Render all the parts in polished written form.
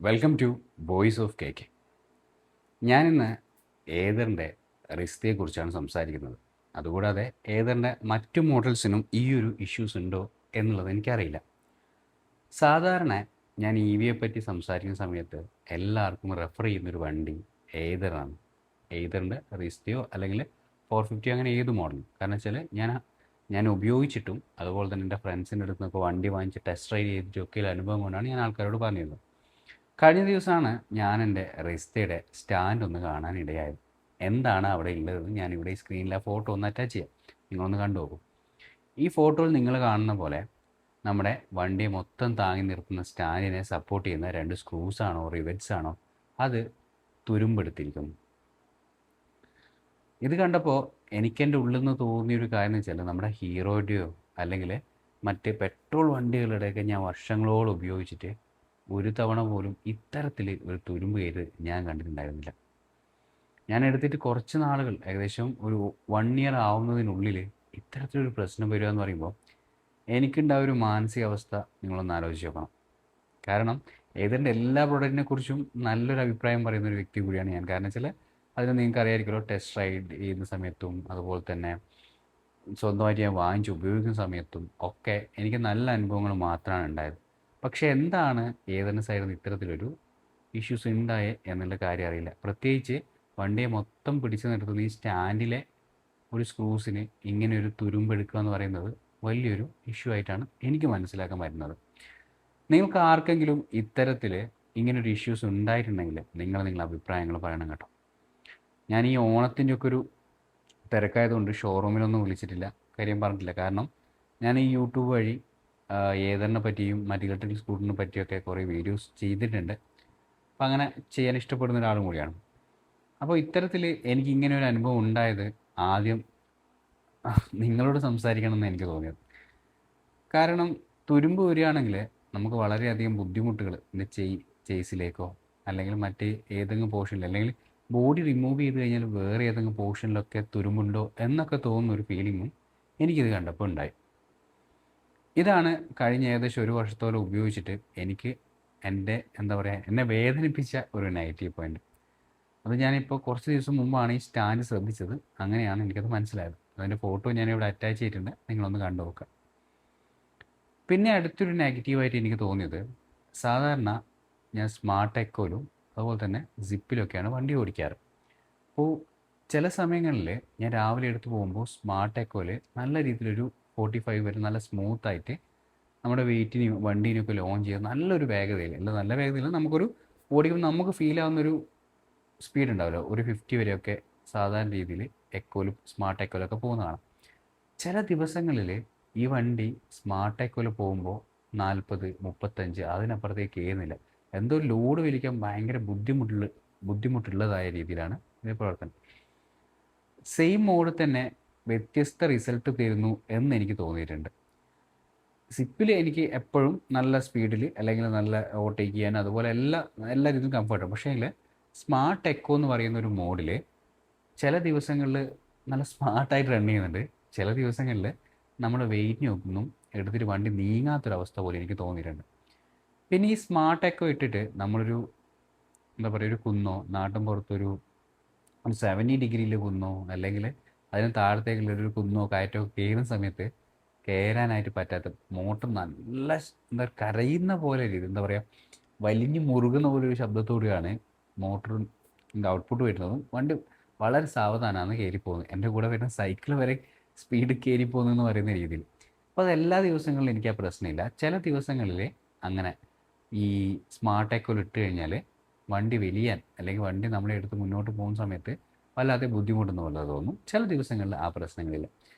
Welcome to Voice of K K. ഞാനിന്ന് ഏതറിൻ്റെ റിസ്കിയെക്കുറിച്ചാണ് സംസാരിക്കുന്നത്. അതുകൂടാതെ ഏതറിൻ്റെ മറ്റു മോഡൽസിനും ഈ ഒരു ഇഷ്യൂസ് ഉണ്ടോ എന്നുള്ളത് എനിക്കറിയില്ല. സാധാരണ ഞാൻ ഇ വിയെ പറ്റി സംസാരിക്കുന്ന സമയത്ത് എല്ലാവർക്കും റെഫർ ചെയ്യുന്നൊരു വണ്ടി ഏതറാണ്. ഏതറിൻ്റെ റിസ്തിയോ അല്ലെങ്കിൽ 450 അങ്ങനെ ഏത് മോഡലും. കാരണം വെച്ചാൽ ഞാൻ ഉപയോഗിച്ചിട്ടും അതുപോലെ തന്നെ എൻ്റെ ഫ്രണ്ട്സിൻ്റെ അടുത്ത് നിന്നൊക്കെ വണ്ടി വാങ്ങിച്ച് ടെസ്റ്റ് റൈഡ് ചെയ്തിട്ടൊക്കെ അനുഭവം കൊണ്ടാണ് ഞാൻ ആൾക്കാരോട് പറഞ്ഞിരുന്നത്. കഴിഞ്ഞ ദിവസമാണ് ഞാൻ എൻ്റെ റിസ്തയുടെ സ്റ്റാൻഡ് ഒന്ന് കാണാനിടയായത്. എന്താണ് അവിടെ ഉള്ളതെന്ന് ഞാനിവിടെ ഈ സ്ക്രീനിൽ ആ ഫോട്ടോ ഒന്ന് അറ്റാച്ച് ചെയ്യാം, നിങ്ങളൊന്ന് കണ്ടു നോക്കും. ഈ ഫോട്ടോയിൽ നിങ്ങൾ കാണുന്ന പോലെ നമ്മുടെ വണ്ടിയെ മൊത്തം താങ്ങി നിർത്തുന്ന സ്റ്റാൻഡിനെ സപ്പോർട്ട് ചെയ്യുന്ന രണ്ട് സ്ക്രൂസ് ആണോ റിവറ്റ്സ് ആണോ അത് തുരുമ്പെടുത്തിരിക്കുന്നു. ഇത് കണ്ടപ്പോൾ എനിക്കെൻ്റെ ഉള്ളിൽ നിന്ന് തോന്നിയൊരു കാര്യം എന്ന് വെച്ചാൽ നമ്മുടെ ഹീറോയുടെയോ അല്ലെങ്കിൽ മറ്റ് പെട്രോൾ വണ്ടികളുടെയൊക്കെ ഞാൻ വർഷങ്ങളോളം ഉപയോഗിച്ചിട്ട് ഒരു തവണ പോലും ഇത്തരത്തിൽ ഒരു തുരുമ്പ് ചെയ്ത് ഞാൻ കണ്ടിട്ടുണ്ടായിരുന്നില്ല. ഞാൻ എടുത്തിട്ട് കുറച്ച് നാളുകൾ ഏകദേശം ഒരു 1 ഇയർ ആവുന്നതിനുള്ളിൽ ഇത്തരത്തിലൊരു പ്രശ്നം വരിക എന്ന് പറയുമ്പോൾ എനിക്കുണ്ടായ ഒരു മാനസികാവസ്ഥ നിങ്ങളൊന്ന് ആലോചിച്ച് നോക്കണം. കാരണം ഏതിൻ്റെ എല്ലാ പ്രൊഡക്റ്റിനെ കുറിച്ചും നല്ലൊരു അഭിപ്രായം പറയുന്ന ഒരു വ്യക്തി കൂടിയാണ് ഞാൻ. കാരണം വെച്ചാൽ അതിന് നിങ്ങൾക്ക് അറിയാമായിരിക്കുമല്ലോ, ടെസ്റ്റ് റൈഡ് ചെയ്യുന്ന സമയത്തും അതുപോലെ തന്നെ സ്വന്തമായിട്ട് ഞാൻ വാങ്ങിച്ച് ഉപയോഗിക്കുന്ന സമയത്തും ഒക്കെ എനിക്ക് നല്ല അനുഭവങ്ങൾ മാത്രമാണ് ഉണ്ടായത്. പക്ഷേ എന്താണ് ഏതെന്ന സൈഡിൽ നിന്ന് ഇത്തരത്തിലൊരു ഇഷ്യൂസ് ഉണ്ടായേ എന്നുള്ള കാര്യം അറിയില്ല. പ്രത്യേകിച്ച് വണ്ടിയെ മൊത്തം പിടിച്ചു നിർത്തുന്ന ഈ സ്റ്റാൻഡിലെ ഒരു സ്ക്രൂസിന് ഇങ്ങനെ ഒരു തുരുമ്പെടുക്കുക എന്ന് പറയുന്നത് വലിയൊരു ഇഷ്യൂ ആയിട്ടാണ് എനിക്ക് മനസ്സിലാക്കാൻ പറ്റുന്നത്. നിങ്ങൾക്ക് ആർക്കെങ്കിലും ഇത്തരത്തിൽ ഇങ്ങനൊരു ഇഷ്യൂസ് ഉണ്ടായിട്ടുണ്ടെങ്കിൽ നിങ്ങളുടെ അഭിപ്രായങ്ങൾ പറയണം കേട്ടോ. ഞാൻ ഈ ഓണത്തിൻ്റെ ഒക്കെ ഒരു തിരക്കായതുകൊണ്ട് ഷോറൂമിലൊന്നും വിളിച്ചിട്ടില്ല, കാര്യം പറഞ്ഞിട്ടില്ല. കാരണം ഞാൻ ഈ യൂട്യൂബ് വഴി ഏതറിനെ പറ്റിയും മറ്റ് ഇലക്ട്രിക് സ്കൂട്ടറിനെ പറ്റിയൊക്കെ കുറേ വീഡിയോസ് ചെയ്തിട്ടുണ്ട്. അപ്പോൾ അങ്ങനെ ചെയ്യാൻ ഇഷ്ടപ്പെടുന്ന ഒരാളും കൂടിയാണ്. അപ്പോൾ ഇത്തരത്തിൽ എനിക്ക് ഇങ്ങനെ ഒരു അനുഭവം ഉണ്ടായത് ആദ്യം നിങ്ങളോട് സംസാരിക്കണമെന്ന് എനിക്ക് തോന്നിയത്. കാരണം തുരുമ്പ് വരികയാണെങ്കിൽ നമുക്ക് വളരെയധികം ബുദ്ധിമുട്ടുകൾ ചേസിലേക്കോ അല്ലെങ്കിൽ മറ്റ് ഏതെങ്കിലും പോർഷനിൽ അല്ലെങ്കിൽ ബോഡി റിമൂവ് ചെയ്ത് കഴിഞ്ഞാൽ വേറെ ഏതെങ്കിലും പോർഷനിലൊക്കെ തുരുമ്പുണ്ടോ എന്നൊക്കെ തോന്നുന്ന ഒരു ഫീലിങ്ങും എനിക്കിത് കണ്ടപ്പോൾ ഉണ്ടായി. ഇതാണ് കഴിഞ്ഞ ഏകദേശം ഒരു വർഷത്തോളം ഉപയോഗിച്ചിട്ട് എനിക്ക് എൻ്റെ എന്നെ വേദനിപ്പിച്ച ഒരു നെഗറ്റീവ് പോയിന്റ്. അത് ഞാനിപ്പോൾ കുറച്ച് ദിവസം മുമ്പാണ് ഈ സ്റ്റാൻഡ് ശ്രദ്ധിച്ചത്. അങ്ങനെയാണ് എനിക്കത് മനസ്സിലായത്. അതിൻ്റെ ഫോട്ടോ ഞാനിവിടെ അറ്റാച്ച് ചെയ്തിട്ടുണ്ട്, നിങ്ങളൊന്ന് കണ്ടു നോക്കുക. പിന്നെ അടുത്തൊരു നെഗറ്റീവായിട്ട് എനിക്ക് തോന്നിയത്, സാധാരണ ഞാൻ സ്മാർട്ട് എക്കോയിലും അതുപോലെ തന്നെ സിപ്പിലൊക്കെയാണ് വണ്ടി ഓടിക്കാറ്. അപ്പോൾ ചില സമയങ്ങളിൽ ഞാൻ രാവിലെ എടുത്ത് പോകുമ്പോൾ സ്മാർട്ട് എക്കോയിൽ നല്ല രീതിയിലൊരു 45 വരെ നല്ല സ്മൂത്തായിട്ട് നമ്മുടെ വെയിറ്റിനെയും വണ്ടീനെയൊക്കെ ലോഞ്ച് ചെയ്യാൻ നല്ലൊരു വേഗതയിൽ, അല്ല നല്ല വേഗതയിൽ നമുക്കൊരു ഓടിക്കുമ്പോൾ നമുക്ക് ഫീൽ ആവുന്നൊരു സ്പീഡ് ഉണ്ടാവില്ല. ഒരു 50 വരെയൊക്കെ സാധാരണ രീതിയിൽ എക്കോയിലും സ്മാർട്ട് എക്കോയിലൊക്കെ പോകുന്നതാണ്. ചില ദിവസങ്ങളിൽ ഈ വണ്ടി സ്മാർട്ട് എക്കോയിൽ പോകുമ്പോൾ 40, 35 അതിനപ്പുറത്തേക്ക് കയറുന്നില്ല. എന്തോ ലോഡ് വലിക്കാൻ ഭയങ്കര ബുദ്ധിമുട്ടുള്ളതായ രീതിയിലാണ് ഇതിൻ്റെ പ്രവർത്തനം. സെയിം മോഡ് തന്നെ വ്യത്യസ്ത റിസൾട്ട് തരുന്നു എന്ന് എനിക്ക് തോന്നിയിട്ടുണ്ട്. സിപ്പിൽ എനിക്ക് എപ്പോഴും നല്ല സ്പീഡിൽ അല്ലെങ്കിൽ നല്ല ഓവർടേക്ക് ചെയ്യാൻ അതുപോലെ എല്ലാ രീതിയിലും കംഫർട്ടാണ്. പക്ഷേ സ്മാർട്ട് എക്കോ എന്ന് പറയുന്ന ഒരു മോഡിൽ ചില ദിവസങ്ങളിൽ നല്ല സ്മാർട്ടായിട്ട് റൺ ചെയ്യുന്നുണ്ട്, ചില ദിവസങ്ങളിൽ നമ്മുടെ വെയിറ്റിനൊന്നും എടുത്തിട്ട് വണ്ടി നീങ്ങാത്തൊരവസ്ഥ പോലെ എനിക്ക് തോന്നിയിട്ടുണ്ട്. പിന്നെ ഈ സ്മാർട്ട് എക്കോ ഇട്ടിട്ട് നമ്മളൊരു ഒരു കുന്നോ നാട്ടിൻ പുറത്തൊരു 70 ഡിഗ്രിയിൽ കുന്നോ അല്ലെങ്കിൽ അതിന് താഴത്തേക്കുള്ളൊരു കുന്നോ കയറ്റോ കയറുന്ന സമയത്ത് കയറാനായിട്ട് പറ്റാത്ത, മോട്ടർ നല്ല കരയുന്ന പോലെ രീതി വലിഞ്ഞു മുറുകുന്ന പോലെ ഒരു ശബ്ദത്തോടെയാണ് മോട്ടറിൻ്റെ ഔട്ട്പുട്ട് വരുന്നതും വണ്ടി വളരെ സാവധാനമാണ് കയറിപ്പോകുന്നത്. എൻ്റെ കൂടെ വരുന്ന സൈക്കിൾ വരെ സ്പീഡ് കയറിപ്പോകുന്നതെന്ന് പറയുന്ന രീതിയിൽ. അപ്പോൾ അത് എല്ലാ ദിവസങ്ങളിലും എനിക്ക് ആ പ്രശ്നമില്ല. ചില ദിവസങ്ങളിൽ അങ്ങനെ ഈ സ്മാർട്ട് എക്കോയിൽ ഇട്ട് കഴിഞ്ഞാൽ വണ്ടി വലിയാൻ അല്ലെങ്കിൽ വണ്ടി നമ്മളെ എടുത്ത് മുന്നോട്ട് പോകുന്ന സമയത്ത് വല്ലാതെ ബുദ്ധിമുട്ടുന്ന പോലെ തോന്നും. ചില ദിവസങ്ങളിൽ ആ പ്രശ്നങ്ങളില്ല.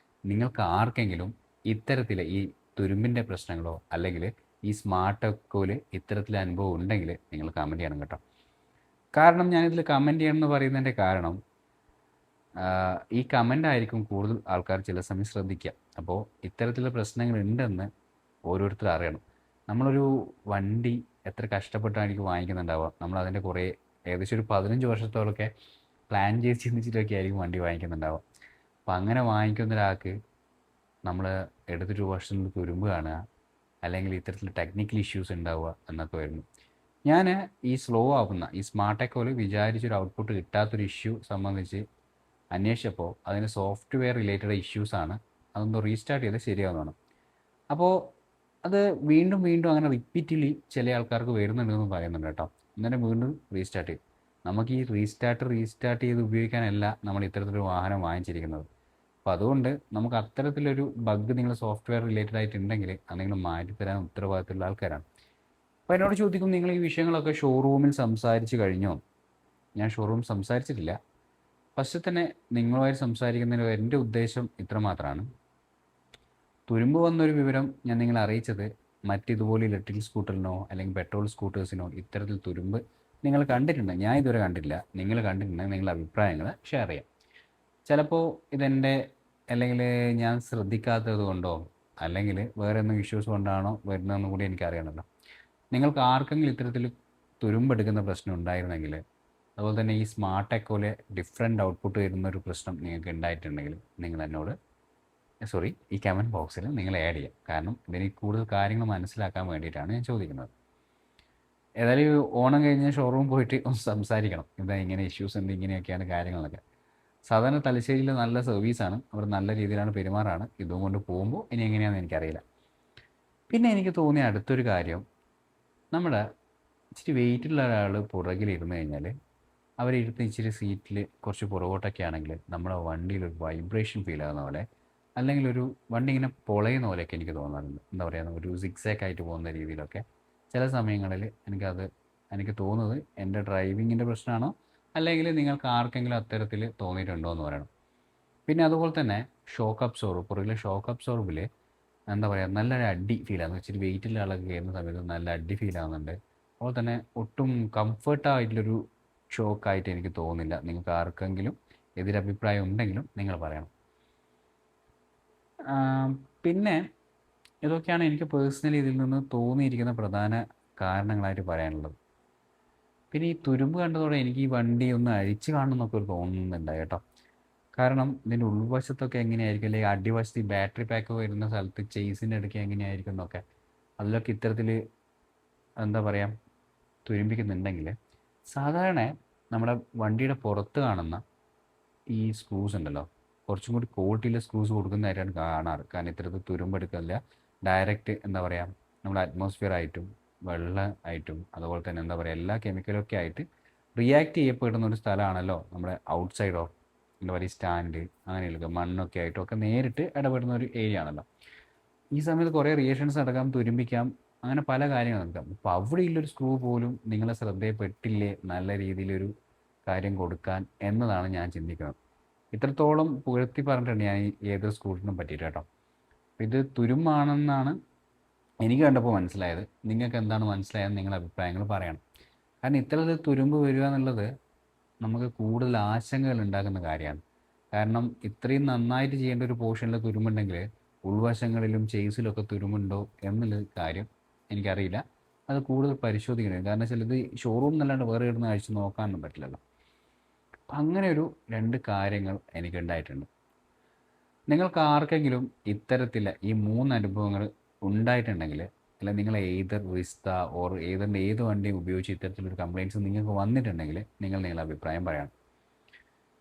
നിങ്ങൾക്ക് ആർക്കെങ്കിലും ഇത്തരത്തിൽ ഈ തുരുമ്പിൻ്റെ പ്രശ്നങ്ങളോ അല്ലെങ്കിൽ ഈ സ്മാർട്ട് എക്കോയിൽ ഇത്തരത്തിലെ അനുഭവം ഉണ്ടെങ്കിൽ നിങ്ങൾ കമൻറ്റ് ചെയ്യണം കേട്ടോ. കാരണം ഞാനിതിൽ കമൻറ്റ് ചെയ്യണമെന്ന് പറയുന്നതിൻ്റെ കാരണം, ഈ കമൻ്റ് ആയിരിക്കും കൂടുതൽ ആൾക്കാർ ചില സമയം ശ്രദ്ധിക്കുക. അപ്പോൾ ഇത്തരത്തിലുള്ള പ്രശ്നങ്ങൾ ഉണ്ടെന്ന് ഓരോരുത്തർ അറിയണം. നമ്മളൊരു വണ്ടി എത്ര കഷ്ടപ്പെട്ടാണ് എനിക്ക് വാങ്ങിക്കുന്നുണ്ടാവുക. നമ്മളതിൻ്റെ കുറേ ഏകദേശം ഒരു 15 വർഷത്തോളമൊക്കെ പ്ലാൻ ചെയ്ത് ചിന്തിച്ചിട്ടൊക്കെ ആയിരിക്കും വണ്ടി വാങ്ങിക്കുന്നുണ്ടാവുക. അപ്പോൾ അങ്ങനെ വാങ്ങിക്കുന്ന ഒരാൾക്ക് നമ്മൾ എടുത്തിട്ട് വർഷത്തിൽ തുരുമ്പ് കാണുക അല്ലെങ്കിൽ ഇത്തരത്തിൽ ടെക്നിക്കൽ ഇഷ്യൂസ് ഉണ്ടാവുക എന്നൊക്കെ വരുന്നു. ഞാൻ ഈ സ്ലോ ആവുന്ന ഈ സ്മാർട്ട് എക്കോയിൽ വിചാരിച്ചൊരു ഔട്ട്പുട്ട് കിട്ടാത്തൊരു ഇഷ്യൂ സംബന്ധിച്ച് അന്വേഷിച്ചപ്പോൾ അതിന് സോഫ്റ്റ്വെയർ റിലേറ്റഡ് ഇഷ്യൂസാണ്. അതൊന്ന് റീസ്റ്റാർട്ട് ചെയ്ത് ശരിയാവുന്നതാണ്. അപ്പോൾ അത് വീണ്ടും വീണ്ടും അങ്ങനെ റിപ്പീറ്റ്ലി ചില ആൾക്കാർക്ക് വരുന്നുണ്ടെന്ന് പറയുന്നുണ്ട് കേട്ടോ. ഇങ്ങനെ വീണ്ടും റീസ്റ്റാർട്ട് ചെയ്യും. നമുക്ക് ഈ റീസ്റ്റാർട്ട് ചെയ്ത് ഉപയോഗിക്കാനല്ല നമ്മൾ ഇത്തരത്തിലൊരു വാഹനം വാങ്ങിച്ചിരിക്കുന്നത്. അപ്പോൾ അതുകൊണ്ട് നമുക്ക് അത്തരത്തിലൊരു ബഗ് നിങ്ങൾ സോഫ്റ്റ്വെയർ റിലേറ്റഡ് ആയിട്ടുണ്ടെങ്കിൽ അത് നിങ്ങൾ മാറ്റിത്തരാൻ ഉത്തരവാദിത്തമുള്ള ആൾക്കാരാണ്. അപ്പോൾ എന്നോട് ചോദിക്കും, നിങ്ങൾ ഈ വിഷയങ്ങളൊക്കെ ഷോറൂമിൽ സംസാരിച്ച് കഴിഞ്ഞോ? ഞാൻ ഷോറൂം സംസാരിച്ചിട്ടില്ല. ഫസ്റ്റ് തന്നെ നിങ്ങളുമായി സംസാരിക്കുന്നതിന് എൻ്റെ ഉദ്ദേശം ഇത്ര മാത്രമാണ്. തുരുമ്പ് വന്നൊരു വിവരം ഞാൻ നിങ്ങളെ അറിയിച്ചത് മറ്റിതുപോലെ ഇലക്ട്രിക് സ്കൂട്ടറിനോ അല്ലെങ്കിൽ പെട്രോൾ സ്കൂട്ടേഴ്സിനോ ഇത്തരത്തിൽ തുരുമ്പ് നിങ്ങൾ കണ്ടിട്ടുണ്ട്, ഞാൻ ഇതുവരെ കണ്ടിട്ടില്ല. നിങ്ങൾ കണ്ടിട്ടുണ്ടെങ്കിൽ നിങ്ങളുടെ അഭിപ്രായങ്ങൾ ഷെയർ ചെയ്യാം. ചിലപ്പോൾ ഇതെൻ്റെ അല്ലെങ്കിൽ ഞാൻ ശ്രദ്ധിക്കാത്തത് കൊണ്ടോ അല്ലെങ്കിൽ വേറെ എന്തെങ്കിലും ഇഷ്യൂസ് കൊണ്ടാണോ വരുന്നതെന്ന് കൂടി എനിക്കറിയണമല്ലോ. നിങ്ങൾക്ക് ആർക്കെങ്കിലും ഇത്തരത്തിൽ തുരുമ്പെടുക്കുന്ന പ്രശ്നം ഉണ്ടായിരുന്നെങ്കിൽ, അതുപോലെ തന്നെ ഈ സ്മാർട്ട് എക്കോയിലെ ഡിഫറെൻ്റ് ഔട്ട്പുട്ട് വരുന്നൊരു പ്രശ്നം നിങ്ങൾക്ക് ഉണ്ടായിട്ടുണ്ടെങ്കിൽ നിങ്ങൾ എന്നോട് ഈ കമൻറ്റ് ബോക്സിൽ നിങ്ങൾ ആഡ് ചെയ്യാം. കാരണം ഇതിന് കൂടുതൽ കാര്യങ്ങൾ മനസ്സിലാക്കാൻ വേണ്ടിയിട്ടാണ് ഞാൻ ചോദിക്കുന്നത്. ഏതായാലും ഈ ഓണം കഴിഞ്ഞ് ഷോറൂം പോയിട്ട് ഒന്ന് സംസാരിക്കണം, ഇതാ ഇങ്ങനെ ഇഷ്യൂസ് ഉണ്ട്, ഇങ്ങനെയൊക്കെയാണ് കാര്യങ്ങളൊക്കെ. സാധാരണ തലശ്ശേരിയിൽ നല്ല സർവീസാണ്, അവർ നല്ല രീതിയിലാണ് പെരുമാറാണ്. ഇതും കൊണ്ട് പോകുമ്പോൾ ഇനി എങ്ങനെയാണെന്ന് എനിക്കറിയില്ല. പിന്നെ എനിക്ക് തോന്നിയ അടുത്തൊരു കാര്യം, നമ്മുടെ ഇച്ചിരി വെയിറ്റുള്ള ഒരാൾ പുറകിലിരുന്ന് കഴിഞ്ഞാൽ അവരിരുന്ന് ഇച്ചിരി സീറ്റിൽ കുറച്ച് പുറകോട്ടൊക്കെ ആണെങ്കിൽ നമ്മുടെ വണ്ടിയിലൊരു വൈബ്രേഷൻ ഫീൽ ആകുന്ന പോലെ, അല്ലെങ്കിൽ ഒരു വണ്ടി ഇങ്ങനെ പൊളയുന്ന പോലെയൊക്കെ എനിക്ക് തോന്നാറുണ്ട്. എന്താ പറയുക, ഒരു സിക്സാക്ക് ആയിട്ട് പോകുന്ന രീതിയിലൊക്കെ ചില സമയങ്ങളിൽ എനിക്ക് തോന്നുന്നത് എൻ്റെ ഡ്രൈവിങ്ങിൻ്റെ പ്രശ്നമാണോ അല്ലെങ്കിൽ നിങ്ങൾക്ക് ആർക്കെങ്കിലും അത്തരത്തിൽ തോന്നിയിട്ടുണ്ടോ എന്ന് പറയണം. പിന്നെ അതുപോലെ തന്നെ പുറകിലെ ഷോക്ക് അബ്സോർബിൽ എന്താ പറയുക, നല്ലൊരു അടി ഫീൽ ആകുന്നു. ഇച്ചിരി വെയിറ്റുള്ള ആളൊക്കെ കയറുന്ന സമയത്ത് നല്ല അടി ഫീൽ ആകുന്നുണ്ട്. അതുപോലെ തന്നെ ഒട്ടും കംഫർട്ടായിട്ടുള്ളൊരു ഷോക്കായിട്ട് എനിക്ക് തോന്നുന്നില്ല. നിങ്ങൾക്ക് ആർക്കെങ്കിലും എതിരഭിപ്രായം ഉണ്ടെങ്കിലും നിങ്ങൾ പറയണം. പിന്നെ ഇതൊക്കെയാണ് എനിക്ക് പേഴ്സണലി ഇതിൽ നിന്ന് തോന്നിയിരിക്കുന്ന പ്രധാന കാരണങ്ങളായിട്ട് പറയാനുള്ളത്. പിന്നെ ഈ തുരുമ്പ് കണ്ടതോടെ എനിക്ക് ഈ വണ്ടി ഒന്ന് അഴിച്ച് കാണണമെന്നൊക്കെ ഒരു തോന്നുന്നുണ്ടായി കേട്ടോ. കാരണം ഇതിൻ്റെ ഉൾവശത്തൊക്കെ എങ്ങനെയായിരിക്കും, അല്ലെങ്കിൽ അടിവശത്ത് ഈ ബാറ്ററി പാക്ക് വരുന്ന സ്ഥലത്ത് ചേസിൻ്റെ ഇടയ്ക്ക് എങ്ങനെയായിരിക്കും എന്നൊക്കെ, അതിലൊക്കെ ഇത്തരത്തിൽ എന്താ പറയുക തുരുമ്പിക്കുന്നുണ്ടെങ്കിൽ, സാധാരണ നമ്മുടെ വണ്ടിയുടെ പുറത്ത് കാണുന്ന ഈ സ്ക്രൂസ് ഉണ്ടല്ലോ, കുറച്ചും കൂടി ക്വാളിറ്റിയിലെ സ്ക്രൂസ് കൊടുക്കുന്നതായിട്ടാണ് കാണാറ്. കാരണം ഇത്തരത്തിൽ തുരുമ്പെടുക്കില്ല. ഡയറക്റ്റ് എന്താ പറയുക, നമ്മുടെ അറ്റ്മോസ്ഫിയർ ആയിട്ടും വെള്ളമായിട്ടും അതുപോലെ തന്നെ എന്താ പറയുക എല്ലാ കെമിക്കലൊക്കെ ആയിട്ട് റിയാക്ട് ചെയ്യപ്പെടുന്ന ഒരു സ്ഥലമാണല്ലോ നമ്മുടെ ഔട്ട് സൈഡ് ഓഫ് എന്താ പറയുക സ്റ്റാൻഡ്, അങ്ങനെയുള്ള മണ്ണൊക്കെ ആയിട്ടും ഒക്കെ നേരിട്ട് ഇടപെടുന്ന ഒരു ഏരിയ ആണല്ലോ. ഈ സമയത്ത് കുറേ റിയേഷൻസ് നടക്കാം, തുരുമ്പിക്കാം, അങ്ങനെ പല കാര്യങ്ങൾ നടക്കാം. അപ്പോൾ അവിടെയുള്ളൊരു സ്ക്രൂ പോലും നിങ്ങളെ ശ്രദ്ധയിൽപ്പെട്ടില്ലേ നല്ല രീതിയിലൊരു കാര്യം കൊടുക്കാൻ എന്നതാണ് ഞാൻ ചിന്തിക്കുന്നത്. ഇത്രത്തോളം പുകഴ്ത്തി പറഞ്ഞിട്ടുണ്ട് ഞാൻ ഏതൊരു സ്കൂട്ടറിനും പറ്റിയിട്ട് കേട്ടോ. ഇത് തുരുമ്പാണെന്നാണ് എനിക്ക് കണ്ടപ്പോൾ മനസ്സിലായത്. നിങ്ങൾക്ക് എന്താണ് മനസ്സിലായത്, നിങ്ങളുടെ അഭിപ്രായങ്ങൾ പറയണം. കാരണം ഇത്തരത്തിൽ തുരുമ്പ് വരിക എന്നുള്ളത് നമുക്ക് കൂടുതൽ ആശങ്കകൾ ഉണ്ടാക്കുന്ന കാര്യമാണ്. കാരണം ഇത്രയും നന്നായിട്ട് ചെയ്യേണ്ട ഒരു പോർഷനിൽ തുരുമ്പുണ്ടെങ്കിൽ ഉൾവശങ്ങളിലും ചേസിലൊക്കെ തുരുമ്പുണ്ടോ എന്നുള്ള കാര്യം എനിക്കറിയില്ല. അത് കൂടുതൽ പരിശോധിക്കണം. കാരണം വെച്ചാൽ ഇത് ഷോറൂം എന്നല്ലാണ്ട് വേറെ ഇടുന്ന അഴിച്ച് നോക്കാനൊന്നും പറ്റില്ലല്ലോ. അങ്ങനെ ഒരു രണ്ട് കാര്യങ്ങൾ എനിക്കുണ്ടായിട്ടുണ്ട്. നിങ്ങൾക്ക് ആർക്കെങ്കിലും ഇത്തരത്തിൽ ഈ 3 അനുഭവങ്ങൾ ഉണ്ടായിട്ടുണ്ടെങ്കിൽ, അല്ലെങ്കിൽ നിങ്ങൾ റിസ്ത ഓർ ഏത് വണ്ടിയും ഉപയോഗിച്ച് ഇത്തരത്തിലൊരു കംപ്ലയിൻറ്റ്സ് നിങ്ങൾക്ക് വന്നിട്ടുണ്ടെങ്കിൽ നിങ്ങളുടെ അഭിപ്രായം പറയണം.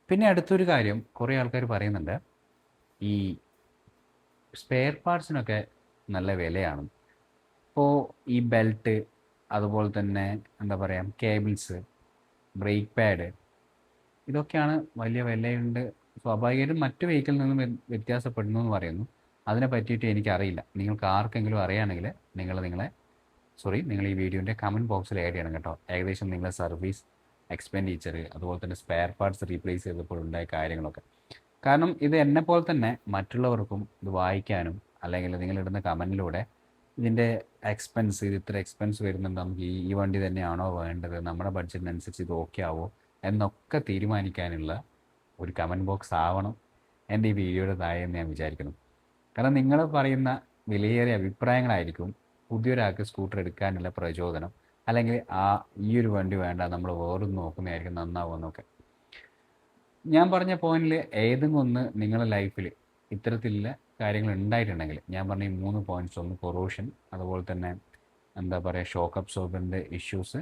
പിന്നെ അടുത്തൊരു കാര്യം, കുറേ ആൾക്കാർ പറയുന്നുണ്ട് ഈ സ്പെയർ പാർട്സിനൊക്കെ നല്ല വിലയാണ്. ഇപ്പോൾ ഈ ബെൽറ്റ്, അതുപോലെ തന്നെ എന്താ പറയുക കേബിൾസ്, ബ്രേക്ക് പാഡ്, ഇതൊക്കെയാണ് വലിയ വിലയുണ്ട്. സ്വാഭാവികമായിട്ടും മറ്റു വെഹിക്കിളിൽ നിന്നും വ്യത്യാസപ്പെടുന്നു എന്ന് പറയുന്നു. അതിനെ പറ്റിയിട്ട് എനിക്കറിയില്ല. നിങ്ങൾക്ക് ആർക്കെങ്കിലും അറിയുകയാണെങ്കിൽ നിങ്ങൾ ഈ വീഡിയോൻ്റെ കമൻറ്റ് ബോക്സിൽ ആഡ് ചെയ്യണം കേട്ടോ. ഏകദേശം നിങ്ങളുടെ സർവീസ് എക്സ്പെൻഡിച്ചർ, അതുപോലെ തന്നെ സ്പെയർ പാർട്സ് റീപ്ലേസ് ചെയ്തപ്പോൾ ഉണ്ടായ കാര്യങ്ങളൊക്കെ. കാരണം ഇത് എന്നെപ്പോലെ തന്നെ മറ്റുള്ളവർക്കും ഇത് വായിക്കാനും, അല്ലെങ്കിൽ നിങ്ങളിടുന്ന കമൻറ്റിലൂടെ ഇതിൻ്റെ ഇത് ഇത്ര എക്സ്പെൻസ് വരുന്നുണ്ട്, നമുക്ക് ഈ വണ്ടി തന്നെയാണോ വേണ്ടത്, നമ്മുടെ ബഡ്ജറ്റിനനുസരിച്ച് ഇത് ഓക്കെ ആവോ എന്നൊക്കെ തീരുമാനിക്കാനുള്ള ഒരു കമൻറ്റ് ബോക്സ് ആവണം എൻ്റെ ഈ വീഡിയോയുടെ താഴെ എന്ന് ഞാൻ വിചാരിക്കുന്നു. കാരണം നിങ്ങൾ പറയുന്ന വിലയേറിയ അഭിപ്രായങ്ങളായിരിക്കും പുതിയൊരാൾക്ക് സ്കൂട്ടർ എടുക്കാനുള്ള പ്രചോദനം, അല്ലെങ്കിൽ ഈ ഒരു വണ്ടി വേണ്ട നമ്മൾ വേറൊന്ന് നോക്കുന്നതായിരിക്കും നന്നാവുമെന്നൊക്കെ. ഞാൻ പറഞ്ഞ പോയിന്റിൽ ഏതെങ്കിലും ഒന്ന് നിങ്ങളുടെ ലൈഫിൽ ഇത്തരത്തിലുള്ള കാര്യങ്ങൾ ഉണ്ടായിട്ടുണ്ടെങ്കിൽ, ഞാൻ പറഞ്ഞ ഈ 3 പോയിന്റ്സ്, ഒന്ന് കൊറോഷൻ, അതുപോലെ തന്നെ എന്താ പറയുക, ഷോക്ക് അബ്സോർബറിൻ്റെ ഇഷ്യൂസ്,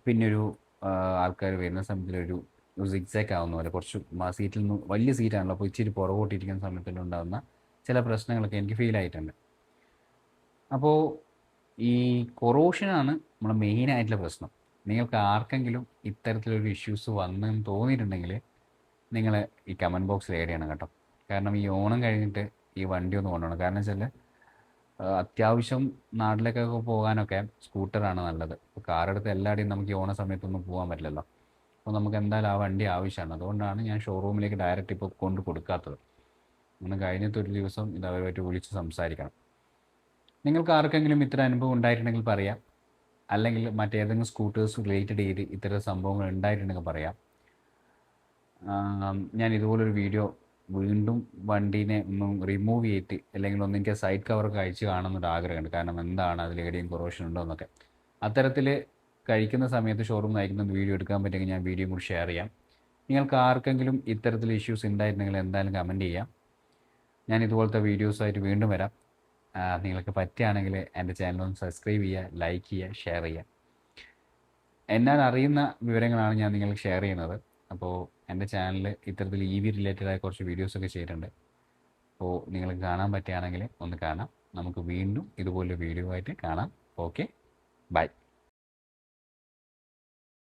പിന്നെ ഒരു ആൾക്കാർ വരുന്ന സമയത്തിലൊരു സിഗ്സാക്ക് ആവുന്ന പോലെ കുറച്ച് സീറ്റിൽ നിന്ന് വലിയ സീറ്റാണല്ലോ, അപ്പോൾ ഇച്ചിരി പുറകോട്ടിരിക്കുന്ന സമയത്തിലുണ്ടാകുന്ന ചില പ്രശ്നങ്ങളൊക്കെ എനിക്ക് ഫീൽ ആയിട്ടുണ്ട്. അപ്പോൾ ഈ കൊറോഷനാണ് നമ്മുടെ മെയിനായിട്ടുള്ള പ്രശ്നം. നിങ്ങൾക്ക് ആർക്കെങ്കിലും ഇത്തരത്തിലൊരു ഇഷ്യൂസ് വന്നെന്ന് തോന്നിയിട്ടുണ്ടെങ്കിൽ നിങ്ങൾ ഈ കമൻറ്റ് ബോക്സിൽ ആഡ് ചെയ്യണം കേട്ടോ. കാരണം ഈ ഓണം കഴിഞ്ഞിട്ട് ഈ വണ്ടി ഒന്ന് കൊണ്ടുപോകണം. കാരണം വെച്ചാൽ അത്യാവശ്യം നാട്ടിലേക്കൊക്കെ പോകാനൊക്കെ സ്കൂട്ടറാണ് നല്ലത്. ഇപ്പോൾ കാറെടുത്ത് എല്ലായിടെയും നമുക്ക് ഈ ഓണ സമയത്തൊന്നും പോകാൻ പറ്റില്ലല്ലോ. അപ്പോൾ നമുക്ക് എന്തായാലും ആ വണ്ടി ആവശ്യമാണ്. അതുകൊണ്ടാണ് ഞാൻ ഷോറൂമിലേക്ക് ഡയറക്റ്റ് ഇപ്പോൾ കൊണ്ട് കൊടുക്കാത്തത്. അങ്ങനെ കഴിഞ്ഞിട്ടൊരു ദിവസം ഇത് അവരുമായിട്ട് വിളിച്ച് സംസാരിക്കണം. നിങ്ങൾക്ക് ആർക്കെങ്കിലും ഇത്തരം അനുഭവം ഉണ്ടായിട്ടുണ്ടെങ്കിൽ പറയാം. അല്ലെങ്കിൽ മറ്റേതെങ്കിലും സ്കൂട്ടേഴ്സ് റിലേറ്റഡ് ചെയ്ത് ഇത്തരം സംഭവങ്ങൾ ഉണ്ടായിട്ടുണ്ടെങ്കിൽ പറയാം. ഞാൻ ഇതുപോലൊരു വീഡിയോ വീണ്ടും വണ്ടീനെ ഒന്നും റിമൂവ് ചെയ്തിട്ട് അല്ലെങ്കിൽ ഒന്നെനിക്ക് സൈഡ് കവറൊക്കെ അഴിച്ച് കാണുന്നൊരു ആഗ്രഹമുണ്ട്. കാരണം എന്താണ് അതിൽ എവിടെയും കൊറോഷൻ ഉണ്ടോ എന്നൊക്കെ. അത്തരത്തിൽ കഴിക്കുന്ന സമയത്ത് ഷോറൂം നയിക്കുന്ന വീഡിയോ എടുക്കാൻ പറ്റുമെങ്കിൽ ഞാൻ വീഡിയോ കൂടി ഷെയർ ചെയ്യാം. നിങ്ങൾക്ക് ആർക്കെങ്കിലും ഇത്തരത്തിൽ ഇഷ്യൂസ് ഉണ്ടായിട്ടുണ്ടെങ്കിൽ എന്തായാലും കമൻറ്റ് ചെയ്യാം. ഞാൻ ഇതുപോലത്തെ വീഡിയോസായിട്ട് വീണ്ടും വരാം. നിങ്ങൾക്ക് പറ്റുകയാണെങ്കിൽ എൻ്റെ ചാനലൊന്ന് സബ്സ്ക്രൈബ് ചെയ്യുക, ലൈക്ക് ചെയ്യുക, ഷെയർ ചെയ്യുക. എന്നാൽ അറിയുന്ന വിവരങ്ങളാണ് ഞാൻ നിങ്ങൾക്ക് ഷെയർ ചെയ്യുന്നത്. അപ്പോൾ എൻ്റെ ചാനലിൽ ഇത്തരത്തിൽ EV റിലേറ്റഡായ കുറച്ച് വീഡിയോസൊക്കെ ചെയ്തിട്ടുണ്ട്. അപ്പോൾ നിങ്ങൾക്ക് കാണാൻ പറ്റുകയാണെങ്കിൽ ഒന്ന് കാണാം. നമുക്ക് വീണ്ടും ഇതുപോലൊരു വീഡിയോ ആയിട്ട് കാണാം. Okay, by.